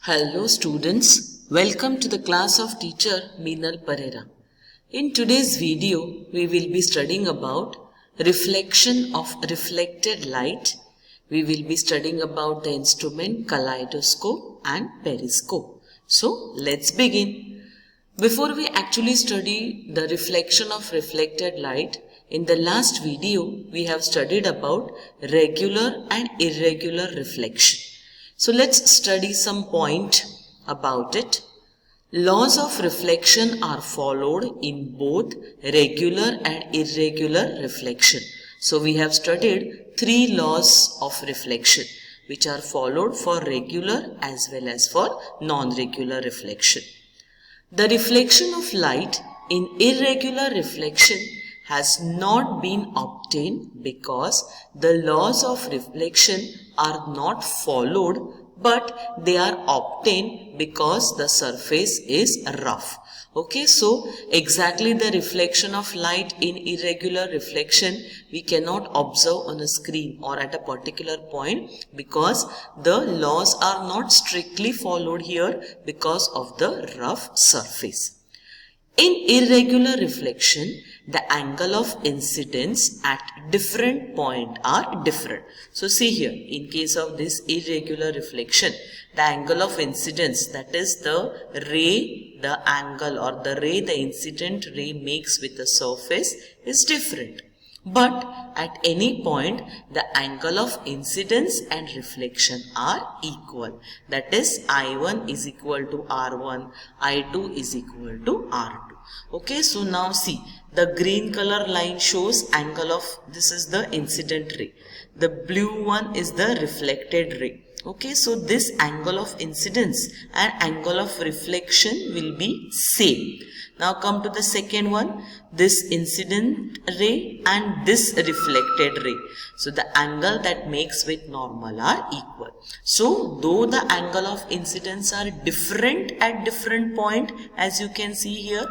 Hello students, welcome to the class of teacher Meenal Pereira. In today's video, we will be studying about reflection of reflected light. We will be studying about the instrument kaleidoscope and periscope. So let's begin. Before we actually study the reflection of reflected light, in the last video, we have studied about regular and irregular reflection. So let's study some point about it. Laws of reflection are followed in both regular and irregular reflection. So we have studied three laws of reflection which are followed for regular as well as for non-regular reflection. The reflection of light in irregular reflection has not been obtained because the laws of reflection are not followed, but they are obtained because the surface is rough. Okay, so exactly the reflection of light in irregular reflection we cannot observe on a screen or at a particular point because the laws are not strictly followed here because of the rough surface. In irregular reflection, the angle of incidence at different point are different. So see here, in case of this irregular reflection, the angle of incidence, that is the ray, the angle or the ray the incident ray makes with the surface is different. But at any point, the angle of incidence and reflection are equal. That is, I1 is equal to R1, I2 is equal to R2. Okay, so now see, the green color line shows angle of, this is the incident ray. The blue one is the reflected ray. Okay, so this angle of incidence and angle of reflection will be same. Now come to the second one, this incident ray and this reflected ray. So the angle that makes with normal are equal. So though the angle of incidence are different at different point, as you can see here,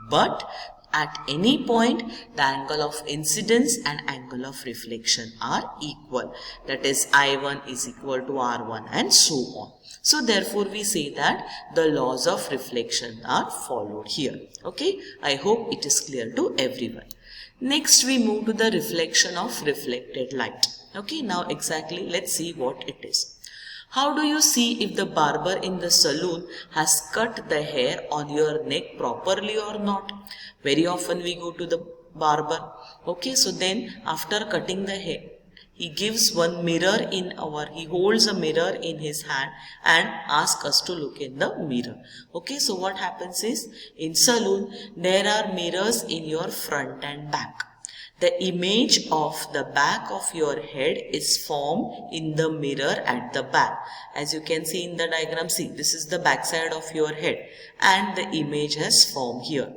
but at any point the angle of incidence and angle of reflection are equal. That is, I1 is equal to R1 and so on. So therefore we say that the laws of reflection are followed here. Okay, I hope it is clear to everyone. Next we move to the reflection of reflected light. Okay, now exactly let's see what it is. How do you see if the barber in the saloon has cut the hair on your neck properly or not? Very often we go to the barber. Okay, so then after cutting the hair, he gives one mirror he holds a mirror in his hand and asks us to look in the mirror. Okay, so what happens is, in saloon, there are mirrors in your front and back. The image of the back of your head is formed in the mirror at the back. As you can see in the diagram, see, this is the back side of your head and the image has formed here.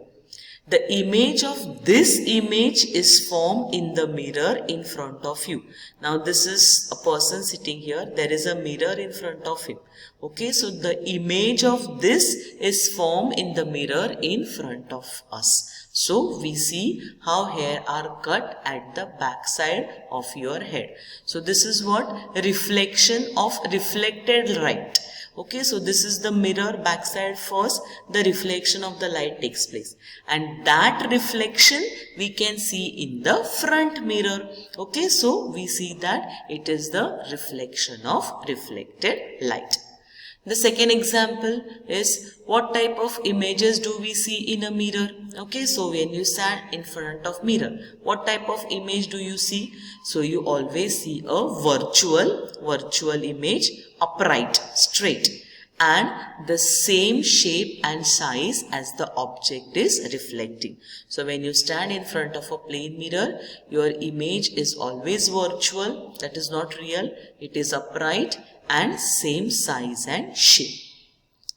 The image of this image is formed in the mirror in front of you. Now this is a person sitting here. There is a mirror in front of him. Okay, so the image of this is formed in the mirror in front of us. So we see how hair are cut at the back side of your head. So this is what? Reflection of reflected light. Okay, so this is the mirror backside first, the reflection of the light takes place. And that reflection we can see in the front mirror. Okay, so we see that it is the reflection of reflected light. The second example is, what type of images do we see in a mirror? Okay, so when you stand in front of mirror, what type of image do you see? So you always see a virtual image, upright, straight, and the same shape and size as the object is reflecting. So when you stand in front of a plain mirror, your image is always virtual, that is not real, it is upright and same size and shape.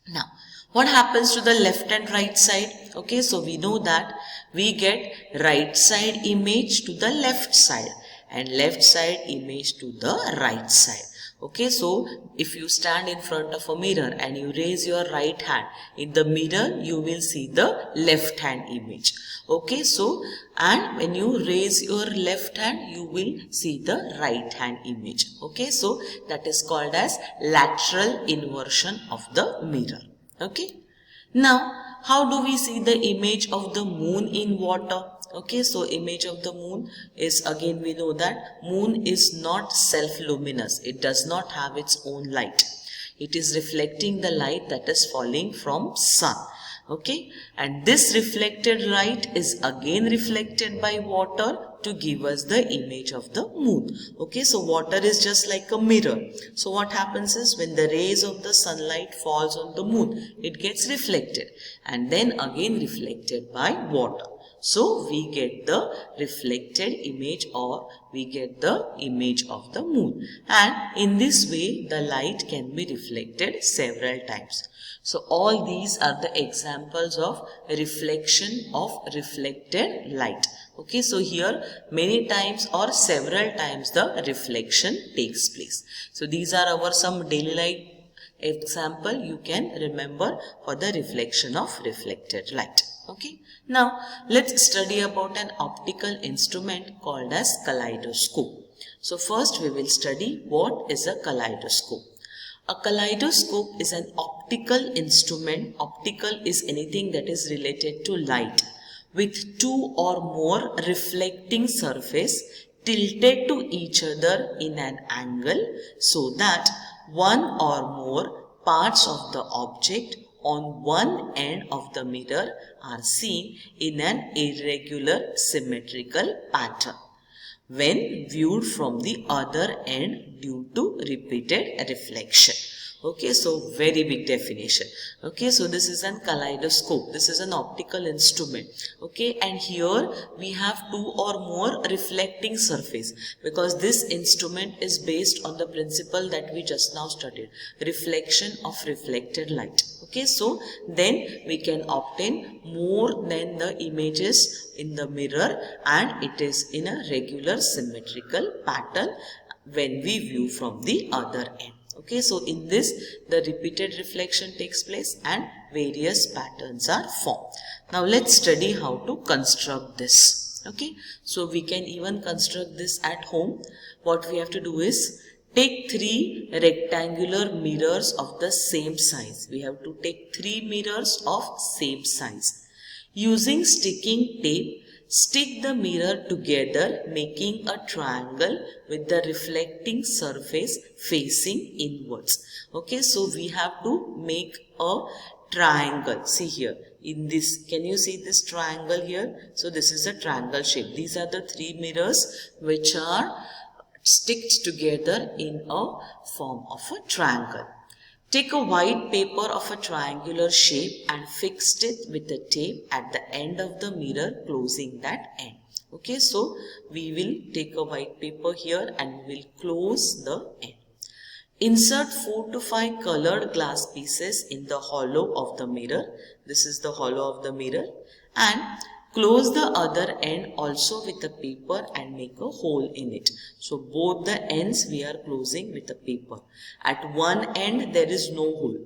Now, what happens to the left and right side? Okay, so we know that we get right side image to the left side and left side image to the right side. Okay, so if you stand in front of a mirror and you raise your right hand, in the mirror you will see the left hand image. Okay, so and when you raise your left hand, you will see the right hand image. Okay, so that is called as lateral inversion of the mirror. Okay. Now, how do we see the image of the moon in water? Okay, so image of the moon is, again we know that moon is not self-luminous. It does not have its own light. It is reflecting the light that is falling from sun. Okay, and this reflected light is again reflected by water to give us the image of the moon. Okay, so water is just like a mirror. So what happens is when the rays of the sunlight falls on the moon, it gets reflected and then again reflected by water. So we get the reflected image, or we get the image of the moon, and in this way the light can be reflected several times. So all these are the examples of reflection of reflected light. Okay, so here many times or several times the reflection takes place. So these are our some daily life example you can remember for the reflection of reflected light. Okay, now let's study about an optical instrument called as kaleidoscope. So first we will study what is a kaleidoscope. A kaleidoscope is an optical instrument. Optical is anything that is related to light, with two or more reflecting surface tilted to each other in an angle so that one or more parts of the object on one end of the mirror are seen in an irregular symmetrical pattern when viewed from the other end due to repeated reflection. Okay, so very big definition. Okay, so this is an kaleidoscope. This is an optical instrument. Okay, and here we have two or more reflecting surface, because this instrument is based on the principle that we just now studied, reflection of reflected light. Okay, so then we can obtain more than the images in the mirror, and it is in a regular symmetrical pattern when we view from the other end. Okay, so in this the repeated reflection takes place and various patterns are formed. Now let's study how to construct this. Okay, so we can even construct this at home. What we have to do is take 3 rectangular mirrors of the same size. We have to take 3 mirrors of same size. Using sticking tape, stick the mirror together, making a triangle with the reflecting surface facing inwards. Okay, so we have to make a triangle. See here, in this, can you see this triangle here? So this is a triangle shape. These are the 3 mirrors which are sticked together in a form of a triangle. Take a white paper of a triangular shape and fixed it with a tape at the end of the mirror, closing that end. Okay, so we will take a white paper here and we will close the end. Insert 4 to 5 colored glass pieces in the hollow of the mirror. This is the hollow of the mirror, and close the other end also with a paper and make a hole in it. So both the ends we are closing with a paper. At one end there is no hole.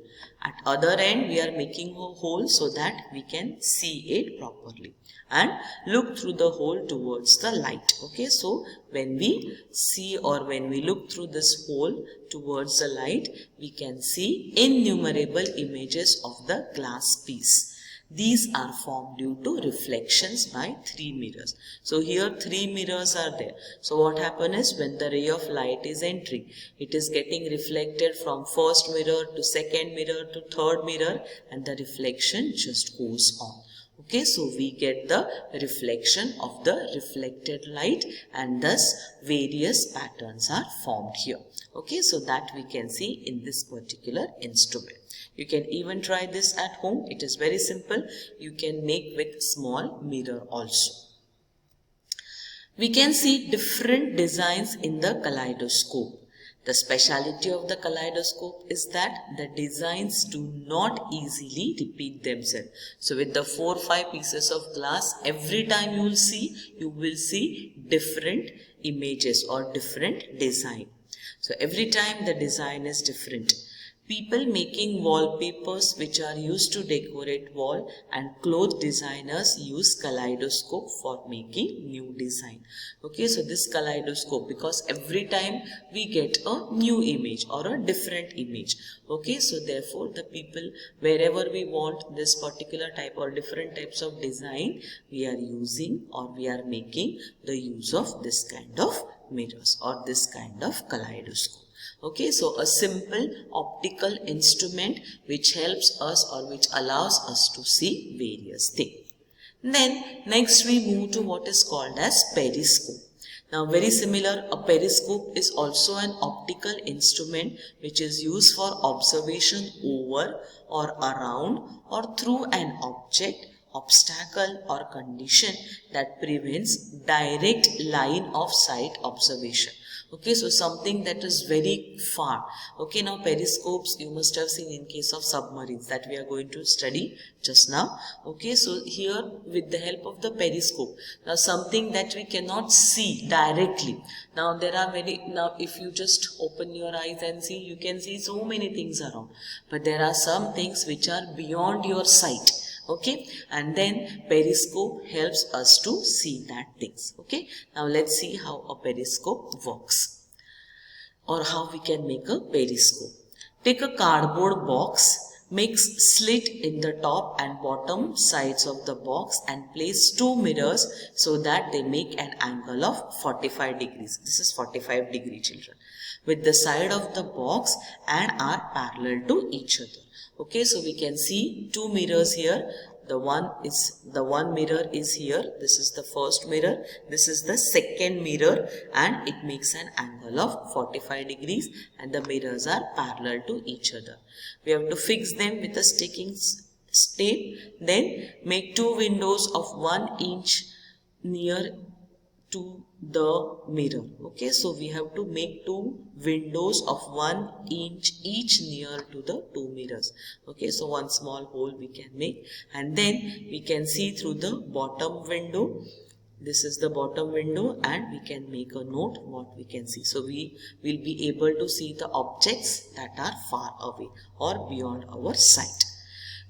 At other end we are making a hole so that we can see it properly. And look through the hole towards the light. Okay, so when we see or when we look through this hole towards the light, we can see innumerable images of the glass piece. These are formed due to reflections by 3 mirrors. So here 3 mirrors are there. So what happens is when the ray of light is entering, it is getting reflected from first mirror to second mirror to third mirror, and the reflection just goes on. Okay, so we get the reflection of the reflected light, and thus various patterns are formed here. Okay, so that we can see in this particular instrument. You can even try this at home. It is very simple. You can make with small mirror also. We can see different designs in the kaleidoscope. The speciality of the kaleidoscope is that the designs do not easily repeat themselves. So with the 4 or 5 pieces of glass, every time you will see different images or different design. So every time the design is different. People making wallpapers which are used to decorate wall, and cloth designers use kaleidoscope for making new design. Okay, so this kaleidoscope, because every time we get a new image or a different image. Okay, so therefore the people, wherever we want this particular type or different types of design, we are using or we are making the use of this kind of mirrors or this kind of kaleidoscope. Okay, so a simple optical instrument which helps us or which allows us to see various things. Then next we move to what is called as periscope. Now very similar, a periscope is also an optical instrument which is used for observation over or around or through an object, obstacle or condition that prevents direct line of sight observation. Okay, so something that is very far. Okay, now periscopes you must have seen in case of submarines that we are going to study just now. Okay, so here with the help of the periscope, now something that we cannot see directly. Now there are now if you just open your eyes and see, you can see so many things around. But there are some things which are beyond your sight. Okay, and then periscope helps us to see that things. Okay, now let's see how a periscope works or how we can make a periscope. Take a cardboard box, make slit in the top and bottom sides of the box and place two mirrors so that they make an angle of 45 degrees. This is 45 degree, children, with the side of the box and are parallel to each other. Okay, so we can see two mirrors here. The one mirror is here. This is the first mirror. This is the second mirror, and it makes an angle of 45 degrees and the mirrors are parallel to each other. We have to fix them with a sticking tape. Then make two windows of 1 inch near to the mirror. Okay, so we have to make two windows of 1 inch each near to the two mirrors. Okay, so one small hole we can make, and then we can see through the bottom window. This is the bottom window, and we can make a note what we can see. So we will be able to see the objects that are far away or beyond our sight.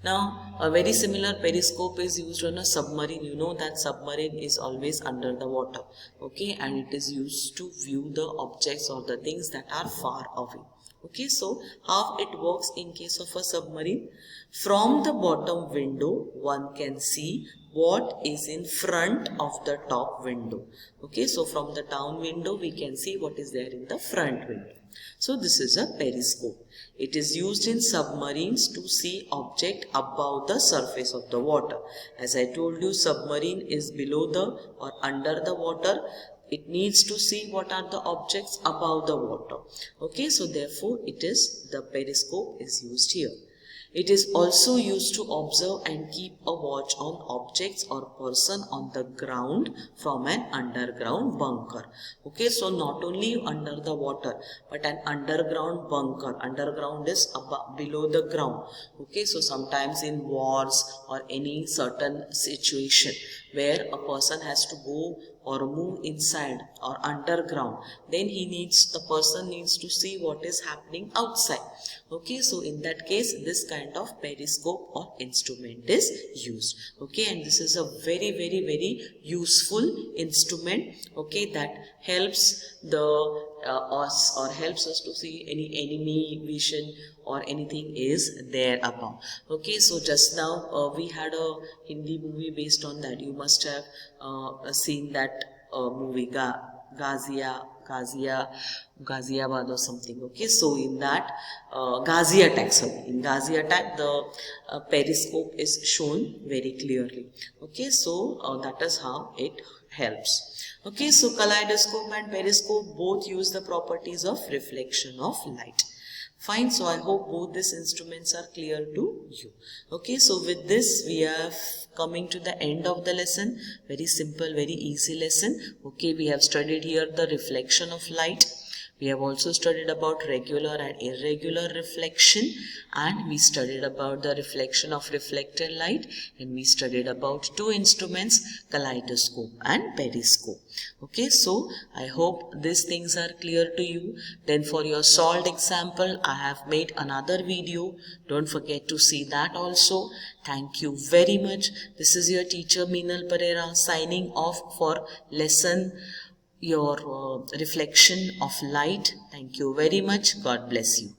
Now, a very similar periscope is used on a submarine. You know that submarine is always under the water. Okay, and it is used to view the objects or the things that are far away. Okay, so how it works in case of a submarine? From the bottom window, one can see what is in front of the top window. Okay, so from the down window, we can see what is there in the front window. So this is a periscope. It is used in submarines to see object above the surface of the water. As I told you, submarine is below the or under the water. It needs to see what are the objects above the water. Okay, so therefore the periscope is used here. It is also used to observe and keep a watch on objects or person on the ground from an underground bunker. Okay, so not only under the water, but an underground bunker. Underground is below the ground. Okay, so sometimes in wars or any certain situation where a person has to go or move inside or underground, then the person needs to see what is happening outside. Okay, so in that case, this kind of periscope or instrument is used. Okay, and this is a very, very, very useful instrument. Okay, that helps helps us to see any enemy vision or anything is there above. Okay, so just now we had a Hindi movie based on that. You must have seen that movie Ghaziabad or something. Okay, so in that Ghazi attack, the periscope is shown very clearly. Okay, so that is how it helps. Okay, so kaleidoscope and periscope both use the properties of reflection of light. Fine, so I hope both these instruments are clear to you. Okay, so with this we are coming to the end of the lesson. Very simple, very easy lesson. Okay, we have studied here the reflection of light. We have also studied about regular and irregular reflection, and we studied about the reflection of reflected light, and we studied about two instruments, kaleidoscope and periscope. Okay, so I hope these things are clear to you. Then for your solved example, I have made another video. Don't forget to see that also. Thank you very much. This is your teacher Meenal Parera signing off for lesson your reflection of light. Thank you very much. God bless you.